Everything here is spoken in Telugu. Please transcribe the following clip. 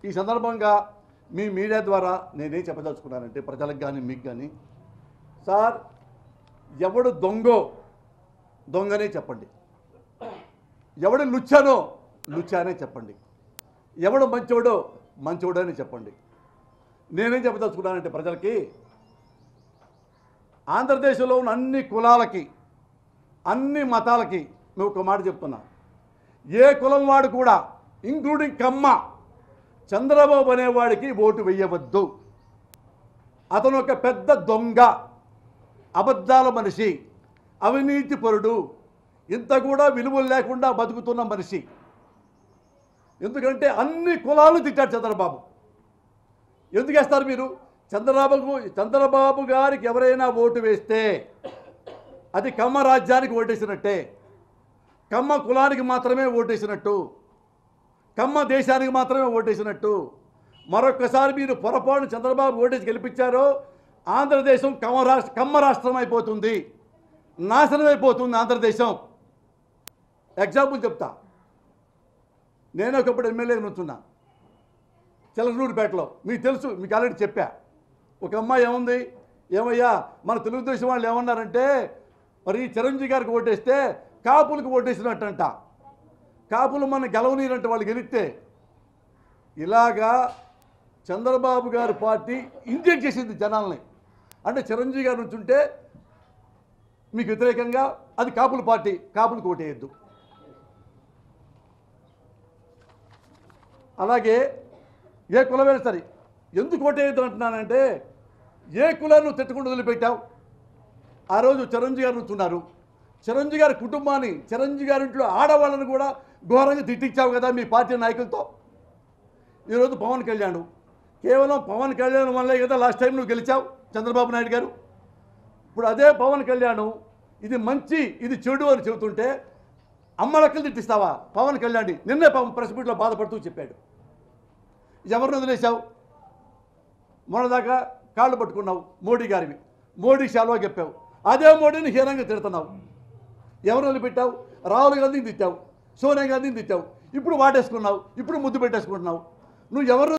ఈ సందర్భంగా మీ మీడియా ద్వారా నేనేం చెప్పదలుచుకున్నానంటే ప్రజలకు కానీ మీకు కానీ, సార్ ఎవడు దొంగనే చెప్పండి, ఎవడు లుచ్చానే చెప్పండి, ఎవడు మంచోడని చెప్పండి. నేనేం చెప్పదలుచుకున్నానంటే ప్రజలకి, ఆంధ్రదేశంలో ఉన్న అన్ని కులాలకి అన్ని మతాలకి మేము ఒక మాట చెప్తున్నా, ఏ కులం వాడు కూడా ఇంక్లూడింగ్ కమ్మ చంద్రబాబు అనేవాడికి ఓటు వేయవద్దు. అతను ఒక పెద్ద దొంగ, అబద్ధాల మనిషి, అవినీతిపరుడు, ఇంత కూడా విలువలు లేకుండా బతుకుతున్న మనిషి. ఎందుకంటే అన్ని కులాలు తిట్టాడు చంద్రబాబు. ఎందుకు వేస్తారు మీరు? చంద్రబాబు గారికి ఎవరైనా ఓటు వేస్తే అది కమ్మ రాజ్యానికి ఓటేసినట్టే, కమ్మ కులానికి మాత్రమే ఓటేసినట్టు, కమ్మ దేశానికి మాత్రమే ఓటేసినట్టు. మరొక్కసారి మీరు పొరపాటు చంద్రబాబు ఓటేసి గెలిపించారో ఆంధ్రదేశం కమ్మ రాష్ట్రం అయిపోతుంది, నాశనం అయిపోతుంది ఆంధ్రదేశం. ఎగ్జాంపుల్ చెప్తా. నేను ఒకప్పుడు ఎమ్మెల్యే నుంచున్నా చిలకలూరుపేటలో. మీకు తెలుసు, మీకు ఆల్రెడీ చెప్పా. ఒక అమ్మాయి ఏముంది, ఏమయ్యా మన తెలుగుదేశం వాళ్ళు ఏమన్నారంటే, మరి చిరంజీవి గారికి ఓటేస్తే కాపులకు ఓటేసినట్టంట, కాపులు మన గెలవనీరంటే వాళ్ళు గెలిస్తే. ఇలాగా చంద్రబాబు గారి పార్టీ ఇంజెక్ట్ చేసింది జనాల్ని. అంటే చిరంజీవి గారి నుంచి ఉంటే మీకు వ్యతిరేకంగా అది కాపుల పార్టీ, కాపులకు ఓటేయద్దు. అలాగే ఏ కులమైనా సరే ఎందుకు ఓటేయద్దు అంటున్నానంటే, ఏ కులాన్ని తిట్టకుండా వదిలిపెట్టావు? ఆ రోజు చిరంజీవి గారు నుంచున్నారు, చిరంజీవి గారి కుటుంబాన్ని, చిరంజీవి గారి ఇంట్లో ఆడవాళ్ళని కూడా ఘోరంగా తిట్టించావు కదా మీ పార్టీ నాయకులతో. ఈరోజు పవన్ కళ్యాణ్, కేవలం పవన్ కళ్యాణ్ వల్లే కదా లాస్ట్ టైం నువ్వు గెలిచావు చంద్రబాబు నాయుడు గారు. ఇప్పుడు అదే పవన్ కళ్యాణ్ ఇది మంచి ఇది చెడు అని చెబుతుంటే అమ్మలక్కలు తిట్టిస్తావా పవన్ కళ్యాణ్? నిన్నే ప్రెస్ మీట్లో బాధపడుతూ చెప్పాడు. ఎవరిని వదిలేశావు? మొన్నదాకా కాళ్ళు పట్టుకున్నావు మోడీ గారివి, మోడీ శాలువా చెప్పావు, అదే మోడీని హీనంగా తిడుతున్నావు. ఎవరు వదిలిపెట్టావు? రాహుల్ గాంధీని తిట్టావు, సోనియా గాంధీని తిట్టావు, ఇప్పుడు వాటేసుకున్నావు, ఇప్పుడు ముద్దు పెట్టేసుకుంటున్నావు. నువ్వు ఎవరు